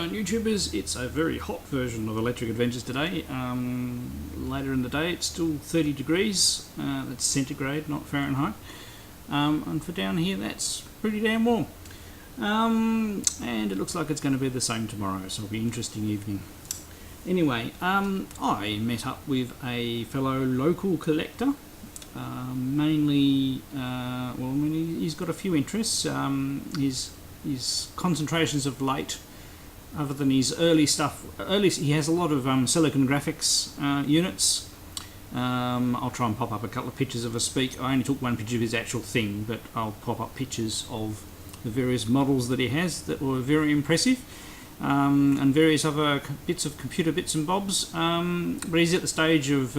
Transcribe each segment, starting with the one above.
going YouTubers? It's a very hot version of Electric Adventures today. Later in the day it's still 30 degrees, that's centigrade, not Fahrenheit. And for down here that's pretty damn warm. And it looks like it's going to be the same tomorrow, so it'll be an interesting evening. Anyway, I met up with a fellow local collector. Mainly, he's got a few interests. His concentrations of late, other than his early stuff, he has a lot of silicon graphics units. I'll try and pop up a couple of pictures of a speak. I only took one picture of his actual thing, but I'll pop up pictures of the various models that he has that were very impressive, and various other bits of computer bits and bobs. But he's at the stage of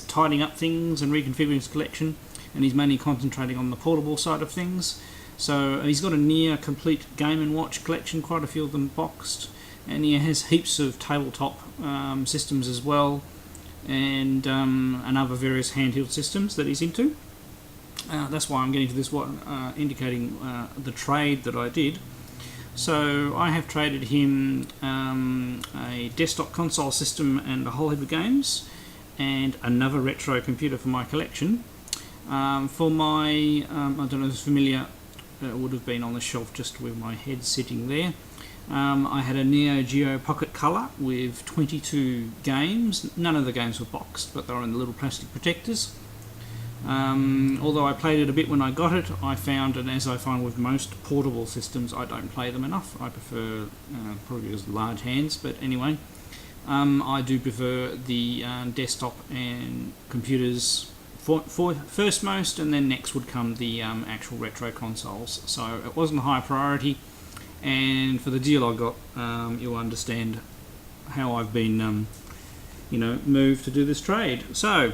tidying up things and reconfiguring his collection, and he's mainly concentrating on the portable side of things. So he's got a near complete Game & Watch collection, quite a few of them boxed, and he has heaps of tabletop systems as well, and other various handheld systems that he's into. That's why I'm getting to this one, indicating the trade that I did. So I have traded him a desktop console system and a whole heap of games, and another retro computer for my collection. For my, I don't know if it's familiar, it would have been on the shelf just with my head sitting there. I had a Neo Geo Pocket Color with 22 games. None of the games were boxed, but they were in the little plastic protectors. Although I played it a bit when I got it, I found, and as I find with most portable systems, I don't play them enough. I prefer, probably because of large hands, but anyway, I do prefer the desktop and computers for first most, and then next would come the actual retro consoles. So it wasn't a high priority, and for the deal I got, you'll understand how I've been moved to do this trade. So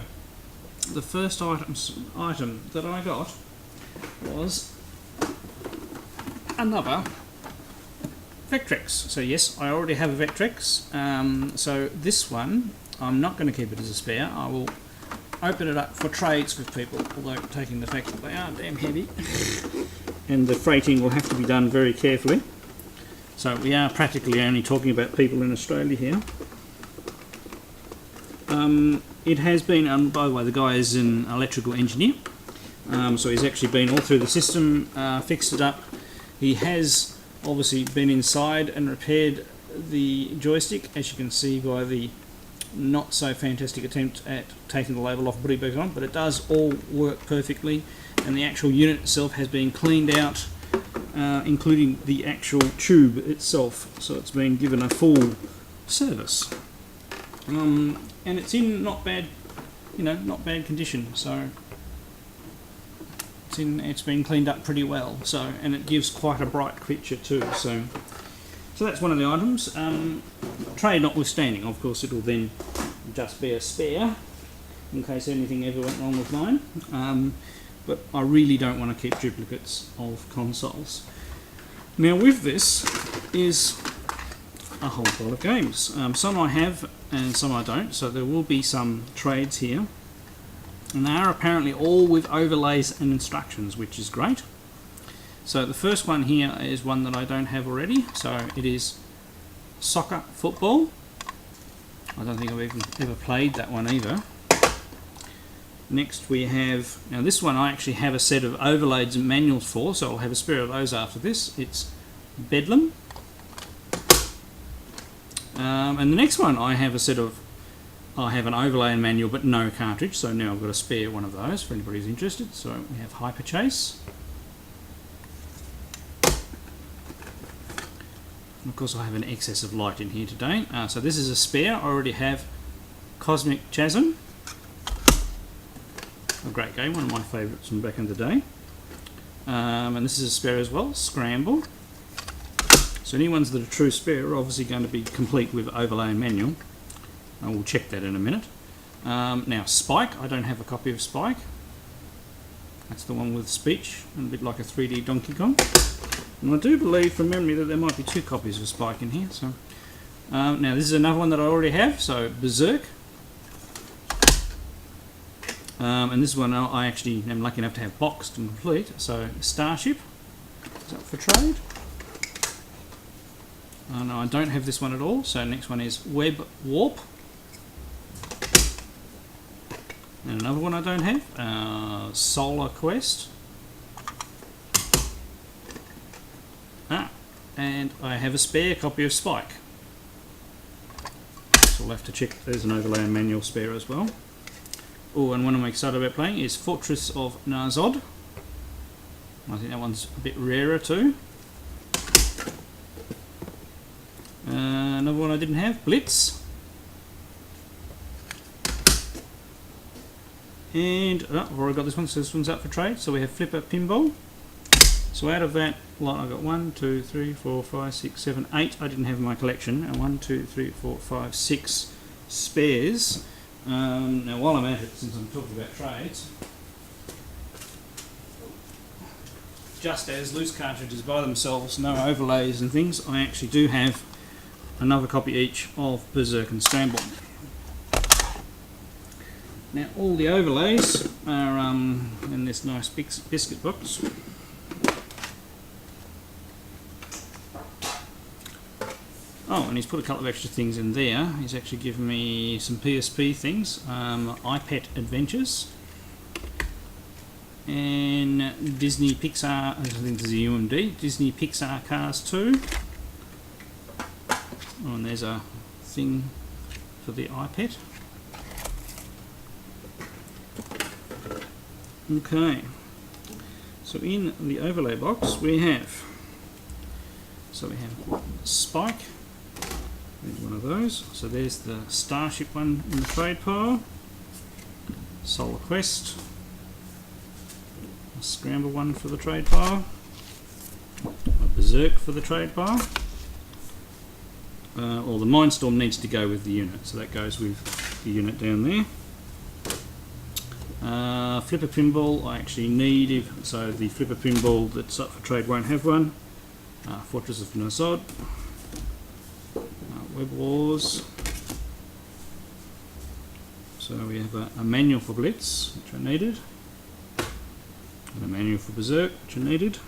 the first item that I got was another Vectrex. So yes, I already have a Vectrex. So this one, I'm not going to keep it as a spare. I will open it up for trades with people, although taking the fact that they are damn heavy and the freighting will have to be done very carefully. So we are practically only talking about people in Australia here. It has been, by the way, the guy is an electrical engineer, so he's actually been all through the system, fixed it up. He has obviously been inside and repaired the joystick, as you can see by the not so fantastic attempt at taking the label off and putting it back on, but it does all work perfectly, and the actual unit itself has been cleaned out, including the actual tube itself, so it's been given a full service. And it's in not bad condition, so it's been cleaned up pretty well, so, and it gives quite a bright picture too, so that's one of the items. Trade notwithstanding, of course it will then just be a spare in case anything ever went wrong with mine, but I really don't want to keep duplicates of consoles. Now with this is a whole lot of games. Some I have and some I don't, so there will be some trades here, and they are apparently all with overlays and instructions, which is great. So the first one here is one that I don't have already, so it is Soccer Football. I don't think I've ever played that one either. Next we have, now this one I actually have a set of overlays and manuals for, so I'll have a spare of those after this. It's Bedlam. And the next one I have I have an overlay and manual but no cartridge, so now I've got a spare one of those for anybody who's interested. So we have Hyperchase. And of course I have an excess of light in here today. So this is a spare. I already have Cosmic Chasm. A great game, one of my favourites from back in the day. And this is a spare as well, Scramble. So any ones that are true spare are obviously going to be complete with overlay and manual. I will check that in a minute. Now Spike, I don't have a copy of Spike. That's the one with speech, and a bit like a 3D Donkey Kong. And I do believe from memory that there might be two copies of Spike in here. So now this is another one that I already have, so Bezerk. And this is one I actually am lucky enough to have boxed and complete. So Starship is up for trade. No, I don't have this one at all. So next one is Web Warp. And another one I don't have, Solar Quest. And I have a spare copy of Spike. So we'll have to check. There's an overlay and manual spare as well. Oh, and one I'm excited about playing is Fortress of Nazod. I think that one's a bit rarer too. Another one I didn't have, Blitz. And I've already got this one, so this one's up for trade. So we have Flipper Pinball. So out of that lot, I've got 1, 2, 3, 4, 5, 6, 7, 8 I didn't have in my collection, and 1, 2, 3, 4, 5, 6 spares. Now while I'm at it, since I'm talking about trades, just as loose cartridges by themselves, no overlays and things, I actually do have another copy each of Bezerk and Scramble. Now all the overlays are in this nice biscuit box. Oh, and he's put a couple of extra things in there. He's actually given me some PSP things, iPad Adventures, and Disney Pixar, I think this is a UMD, Disney Pixar Cars 2. Oh, and there's a thing for the iPad. Okay, so in the overlay box we have Spike. There's one of those. So there's the Starship one in the trade pile. Solar Quest. A Scramble one for the trade pile. A Bezerk for the trade pile. Or the Mindstorm needs to go with the unit, so that goes with the unit down there. Flipper Pinball I actually need, so the Flipper Pinball that's up for trade won't have one. Fortress of Nazod. Web Wars. So we have a manual for Blitz, which I needed, and a manual for Bezerk, which I needed,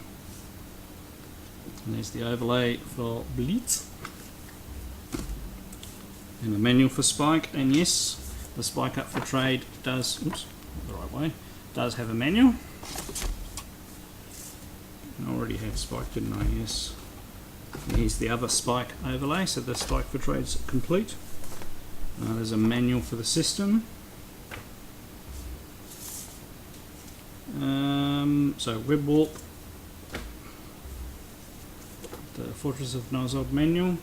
and there's the overlay for Blitz, and a manual for Spike. And yes, the Spike up for trade does, oops, the right way, does have a manual. I already had Spike, didn't I? Yes. And here's the other Spike overlay, so the Spike for trade's complete. There's a manual for the system. So Web Warp, the Fortress of Nazod manual.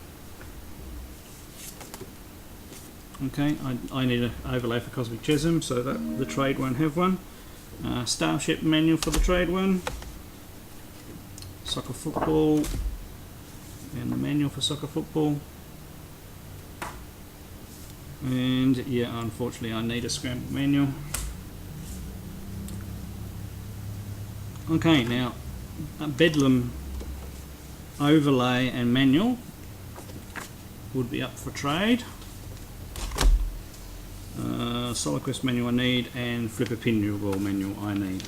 Okay, I need an overlay for Cosmic Chasm, so that the trade won't have one. Starship manual for the trade one. Soccer Football, and the manual for Soccer Football. And yeah, unfortunately I need a Scramble manual. Okay, now a Bedlam overlay and manual would be up for trade. Solar Quest manual I need, and Flipper Pinball manual I need.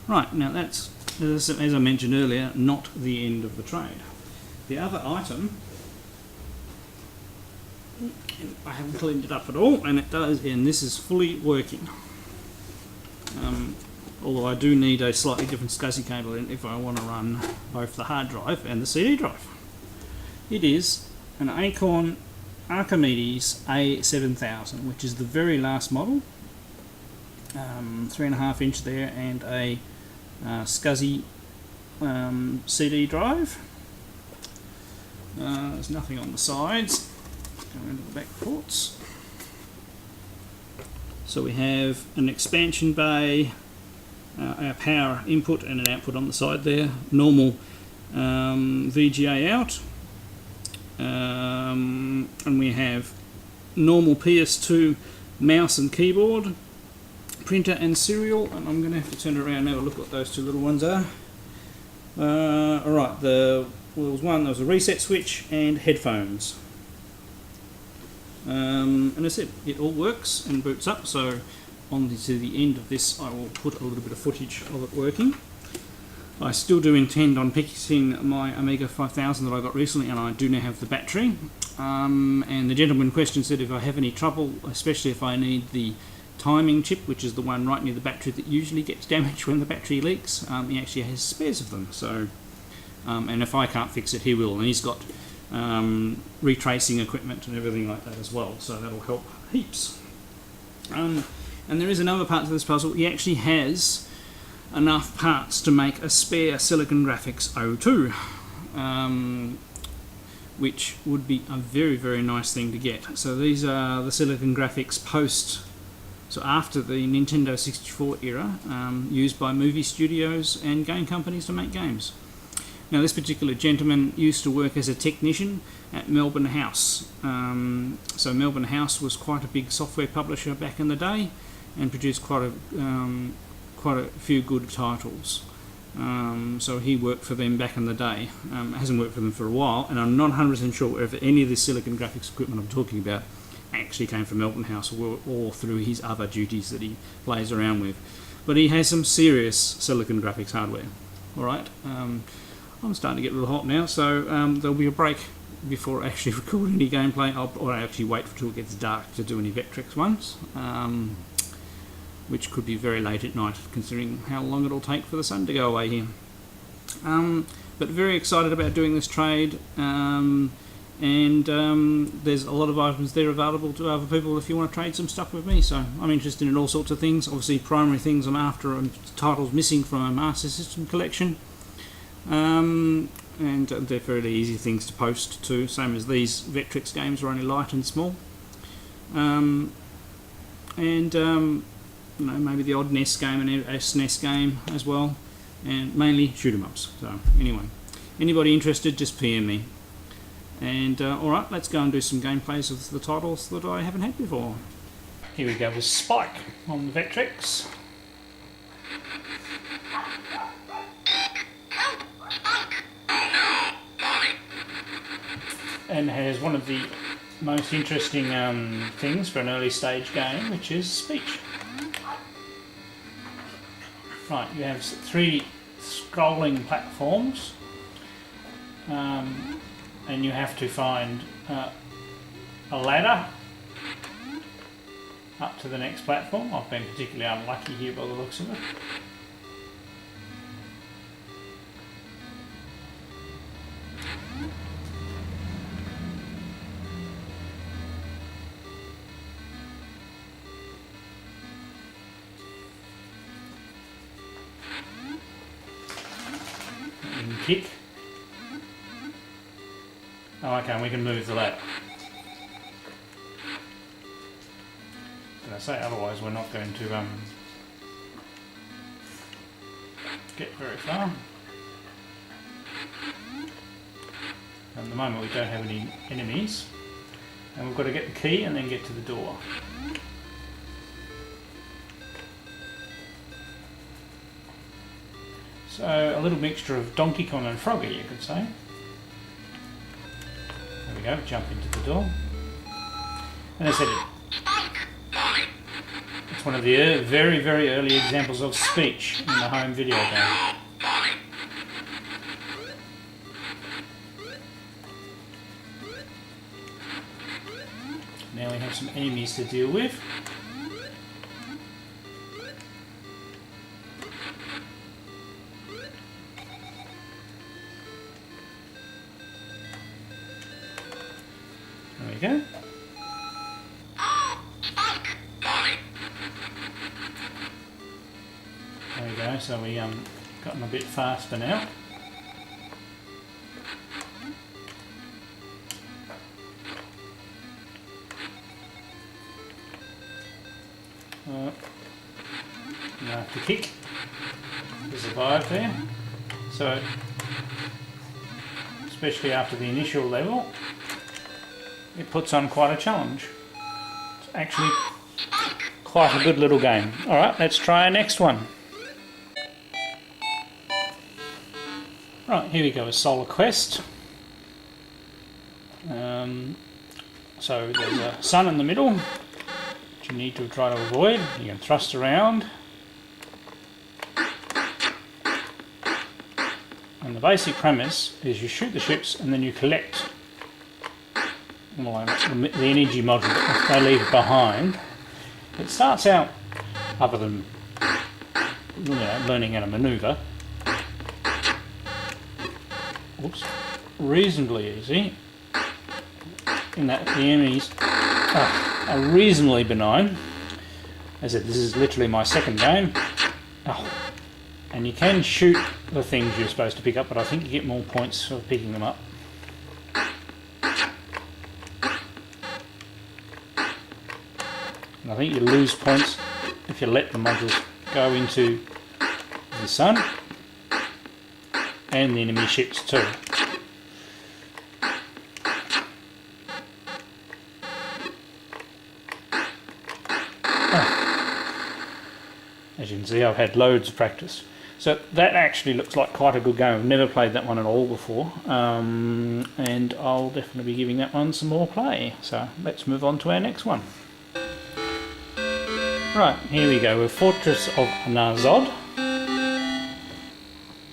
Right, now that's, as I mentioned earlier, not the end of the trade. The other item, I haven't cleaned it up at all, and it does, and this is fully working. Although I do need a slightly different SCSI cable in if I want to run both the hard drive and the CD drive. It is an Acorn A7000, which is the very last model, 3.5 inch there, and a SCSI CD drive. There's nothing on the sides. Go into the back ports. So we have an expansion bay, our power input and an output on the side there, normal VGA out, and we have normal PS2 mouse and keyboard, printer and serial, and I'm going to have to turn it around and have a look what those two little ones are. Alright, there was a reset switch and headphones. And I said, it all works and boots up, so on to the end of this I will put a little bit of footage of it working. I still do intend on fixing my Amiga 5000 that I got recently, and I do now have the battery. And the gentleman in question said if I have any trouble, especially if I need the timing chip, which is the one right near the battery that usually gets damaged when the battery leaks, he actually has spares of them. So, and if I can't fix it, he will. And he's got retracing equipment and everything like that as well, so that'll help heaps. And there is another part to this puzzle. He actually has enough parts to make a spare Silicon Graphics 02, which would be a very, very nice thing to get. So these are the Silicon Graphics post, so after the Nintendo 64 era, used by movie studios and game companies to make games. Now this particular gentleman used to work as a technician at Melbourne House. So Melbourne House was quite a big software publisher back in the day and produced quite a few good titles. So he worked for them back in the day. Hasn't worked for them for a while, and I'm not 100% sure if any of this Silicon Graphics equipment I'm talking about actually came from Melbourne House or through his other duties that he plays around with. But he has some serious Silicon Graphics hardware. Alright, I'm starting to get a little hot now, so there'll be a break before I actually record any gameplay. I'll actually wait until it gets dark to do any Vectrex ones, which could be very late at night considering how long it'll take for the sun to go away here. But very excited about doing this trade, and there's a lot of items there available to other people if you want to trade some stuff with me. So I'm interested in all sorts of things. Obviously primary things I'm after are titles missing from a Master System collection, and they're fairly easy things to post too, same as these Vectrex games are only light and small. You know, maybe the odd NES game and a SNES game as well, and mainly shoot 'em ups. So anyway, anybody interested, just PM me. And alright, let's go and do some gameplays of the titles that I haven't had before. Here we go with Spike on the Vectrex. And has one of the most interesting things for an early stage game, which is speech. Right, you have 3 scrolling platforms, and you have to find a ladder up to the next platform. I've been particularly unlucky here by the looks of it. Kick. Oh, okay, and we can move the ladder. Did I say otherwise we're not going to get very far. At the moment we don't have any enemies, and we've got to get the key and then get to the door. So a little mixture of Donkey Kong and Froggy, you could say. There we go, jump into the door. And I said it's one of the very, very early examples of speech in the home video game. Now we have some enemies to deal with. There we go. There we go, so we gotten a bit faster now. You have to kick to survive there. So, especially after the initial level, it puts on quite a challenge. It's actually quite a good little game. Alright, let's try our next one. Right, here we go with Solar Quest. So there's a sun in the middle, which you need to try to avoid. You can thrust around. And the basic premise is you shoot the ships and then you collect the energy module that they leave behind. It starts out, other than learning how to manoeuvre, reasonably easy, in that the enemies are reasonably benign. As I said, this is literally my second game. And you can shoot the things you're supposed to pick up, but I think you get more points for picking them up. And I think you lose points if you let the modules go into the sun and the enemy ships too. As you can see, I've had loads of practice. So that actually looks like quite a good game. I've never played that one at all before, and I'll definitely be giving that one some more play. So let's move on to our next one. Right, here we go with Fortress of Nazod.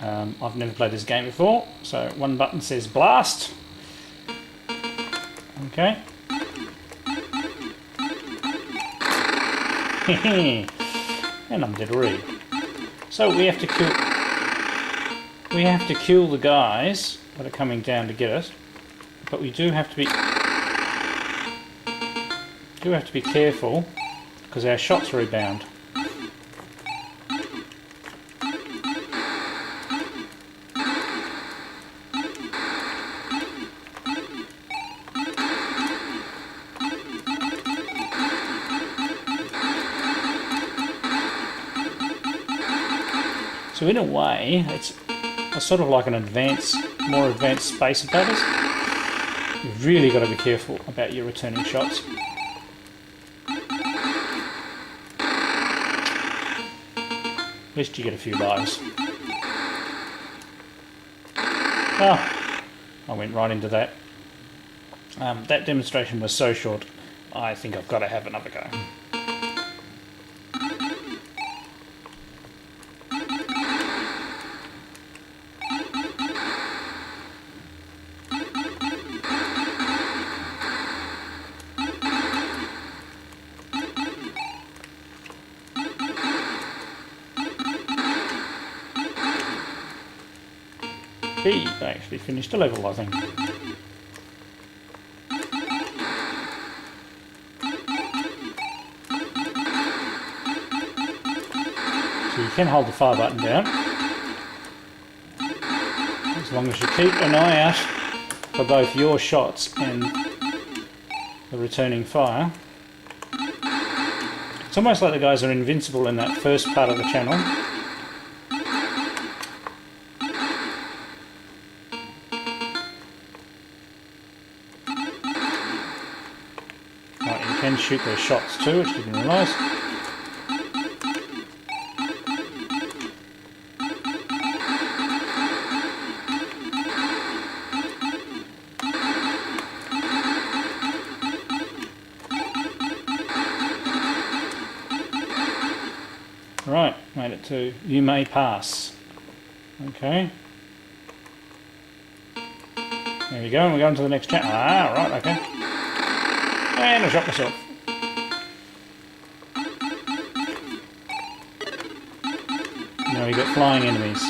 I've never played this game before, so one button says blast. Okay. And I'm dead already. So we have to kill the guys that are coming down to get us, but we do have to be careful because our shots rebound. So in a way, it's sort of like an more advanced Space Invaders. You've really got to be careful about your returning shots. At least you get a few lives. Oh, I went right into that. That demonstration was so short, I think I've got to have another go. He actually finished a level, I think. So you can hold the fire button down, as long as you keep an eye out for both your shots and the returning fire. It's almost like the guys are invincible in that first part of the channel. Can shoot their shots too, which you didn't realise. Right, made it to you may pass. Okay. There we go, and we're going to the next chapter. Ah, right, okay. And I shot myself. Now we got flying enemies.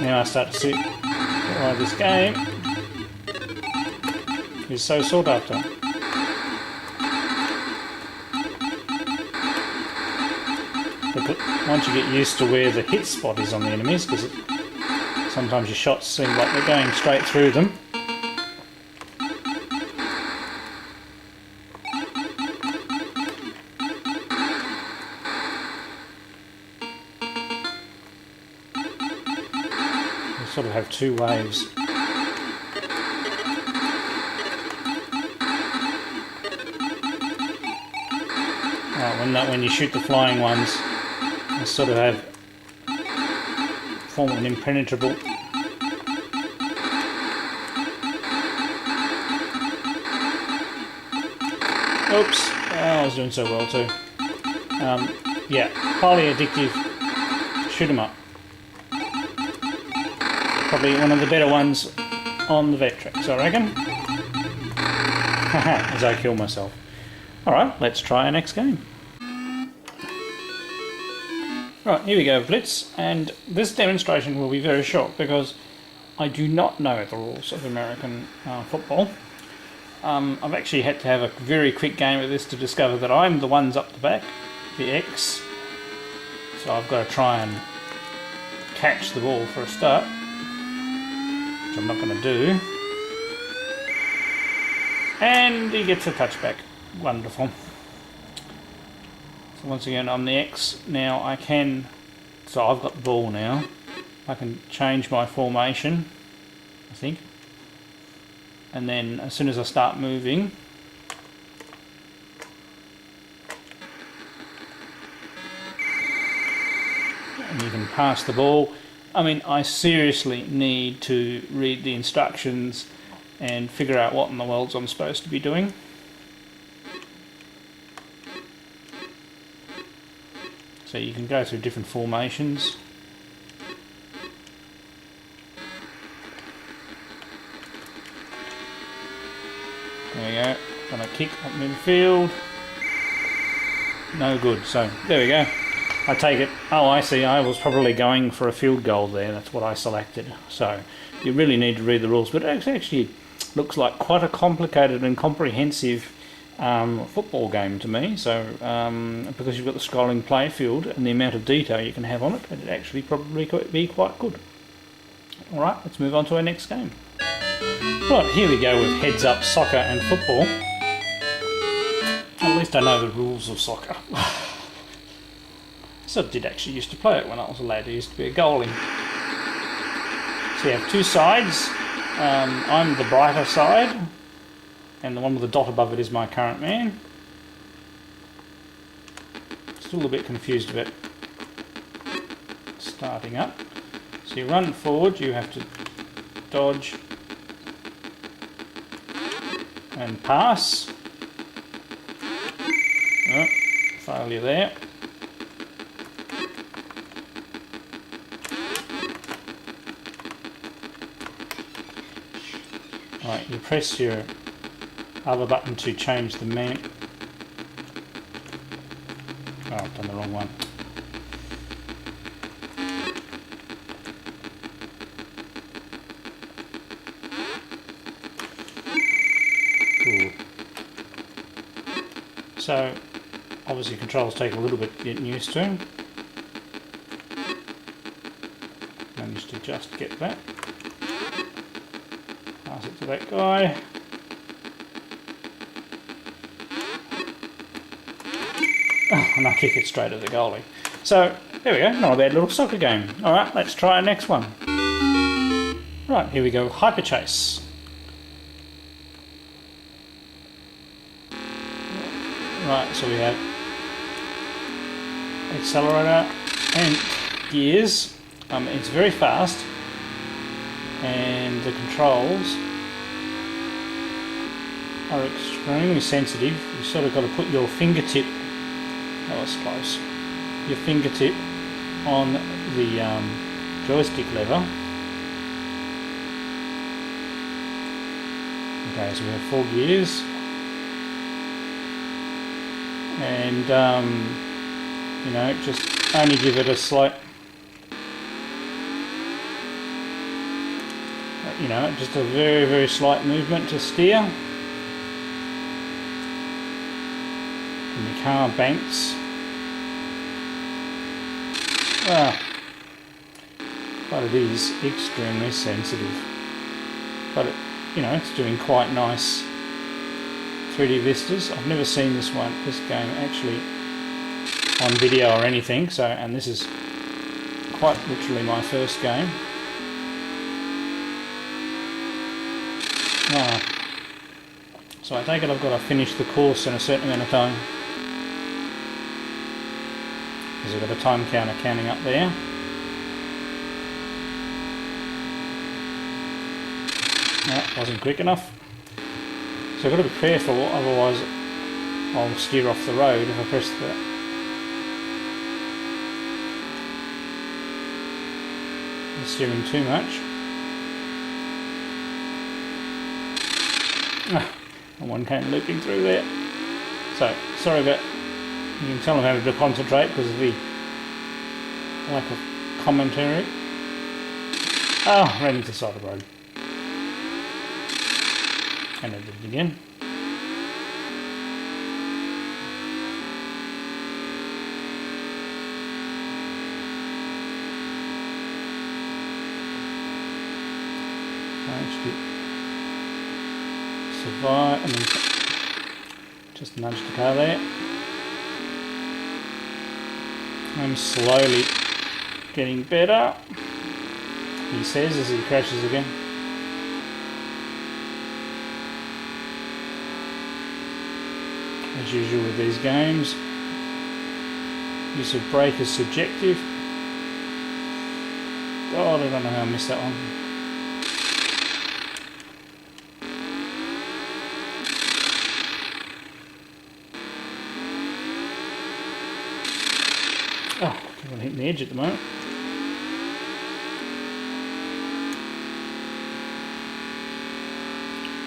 Now I start to see why this game is so sought after. But once you get used to where the hit spot is on the enemies, because sometimes your shots seem like they're going straight through them. Sort of have two waves. When you shoot the flying ones, they sort of have form an impenetrable. Oops, I was doing so well too. Yeah, highly addictive. Shoot 'em up. probably one of the better ones on the Vectrex, I reckon. As I kill myself. Alright, let's try our next game. Right, here we go, Blitz, and this demonstration will be very short because I do not know the rules of American football. I've actually had to have a very quick game of this to discover that I'm the ones up the back, the X, so I've got to try and catch the ball for a start, which I'm not going to do. And he gets a touchback. Wonderful. So once again, I'm the X. Now I can, so I've got the ball now. I can change my formation, I think. And then as soon as I start moving, and you can pass the ball. I mean, I seriously need to read the instructions and figure out what in the world I'm supposed to be doing. So you can go through different formations. There we go. Gonna kick up midfield. No good. So there we go. I take it. Oh, I see. I was probably going for a field goal there. That's what I selected. So you really need to read the rules. But it actually looks like quite a complicated and comprehensive football game to me. So because you've got the scrolling play field and the amount of detail you can have on it, it'd actually probably be quite good. All right, let's move on to our next game. Right, here we go with heads up soccer and football. At least I know the rules of soccer. So I did actually used to play it when I was a lad. I used to be a goalie. So you have two sides. I'm the brighter side, and the one with the dot above it is my current man. Still a bit confused about starting up. So you run forward, you have to dodge and pass. Oh, failure there. Right, you press your other button to change the man. Oh, I've done the wrong one. Cool. So, obviously controls take a little bit getting used to. Managed to just get that. Pass it to that guy. Oh, and I kick it straight at the goalie. So, there we go, not a bad little soccer game. Alright, let's try our next one. Right, here we go, Hyperchase. Right, so we have accelerator and gears. It's very fast, and the controls are extremely sensitive. You sort of got to put your fingertip, that was close, your fingertip on the joystick lever. Okay, so we have 4 gears, and you know, just only give it a slight, you know, just a very, very slight movement to steer. And the car banks. But it is extremely sensitive. But it, you know, it's doing quite nice 3D vistas. I've never seen this game actually on video or anything. So, and this is quite literally my first game. So I take it I've got to finish the course in a certain amount of time. Because I've got a time counter counting up there. No, wasn't quick enough. So I've got to be careful, otherwise I'll steer off the road if I press the steering too much. And one came looping through there. So, sorry about, you can tell I'm having to concentrate because of the lack of commentary. Oh, ran into the side of the road. And I did it again. Managed to survive, I mean, just nudged the car there. I'm slowly getting better, he says as he crashes again. As usual with these games, use of brake is subjective. God, I don't know how I missed that one. Oh, I'm hitting the edge at the moment.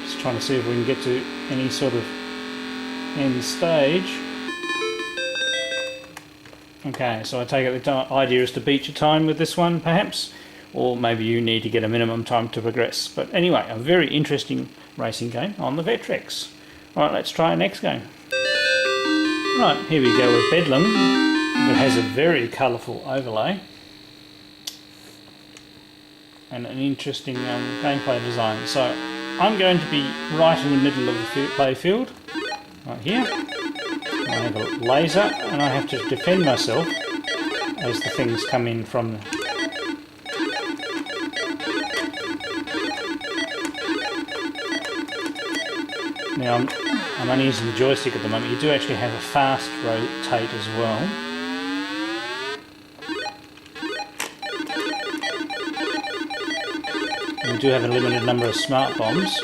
Just trying to see if we can get to any sort of end stage. Okay, so I take it the idea is to beat your time with this one, perhaps, or maybe you need to get a minimum time to progress. But anyway, a very interesting racing game on the Vectrex. Alright, let's try our next game. Right, here we go with Bedlam. It has a very colourful overlay and an interesting gameplay design. So I'm going to be right in the middle of the play field, right here. I have a laser and I have to defend myself as the things come in from the... Now I'm only using the joystick at the moment. You do actually have a fast rotate as well. And we do have a limited number of smart bombs.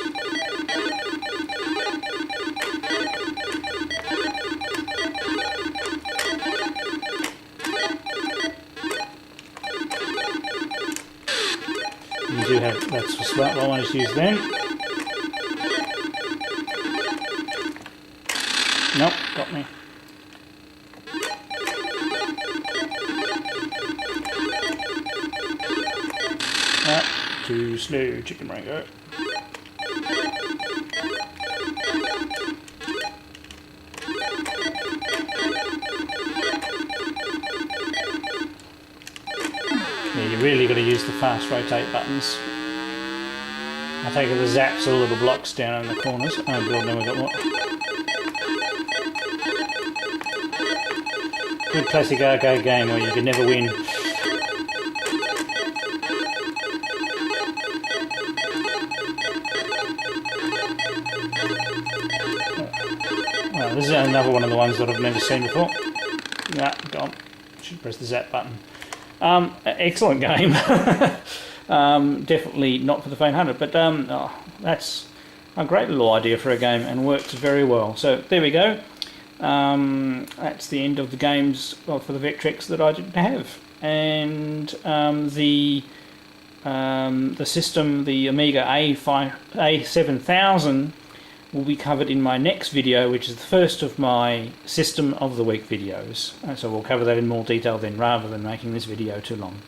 You do have, that's the smart bomb I just used then. Nope, got me. Too slow, chicken rango. Yeah, you really got to use the fast rotate buttons. I take it the zaps all little blocks down in the corners. Oh god, now we got what? Good classic arcade game where you can never win. Well, this is another one of the ones that I've never seen before. Nah, gone. Should press the zap button. Excellent game. Definitely not for the faint-hearted, but that's a great little idea for a game and works very well. So there we go. That's the end of the games for the Vectrex that I didn't have, and the system, the Amiga A7000, will be covered in my next video, which is the first of my System of the Week videos. So we'll cover that in more detail then, rather than making this video too long.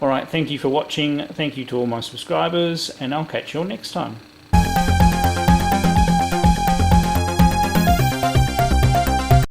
Alright, thank you for watching, thank you to all my subscribers, and I'll catch you all next time.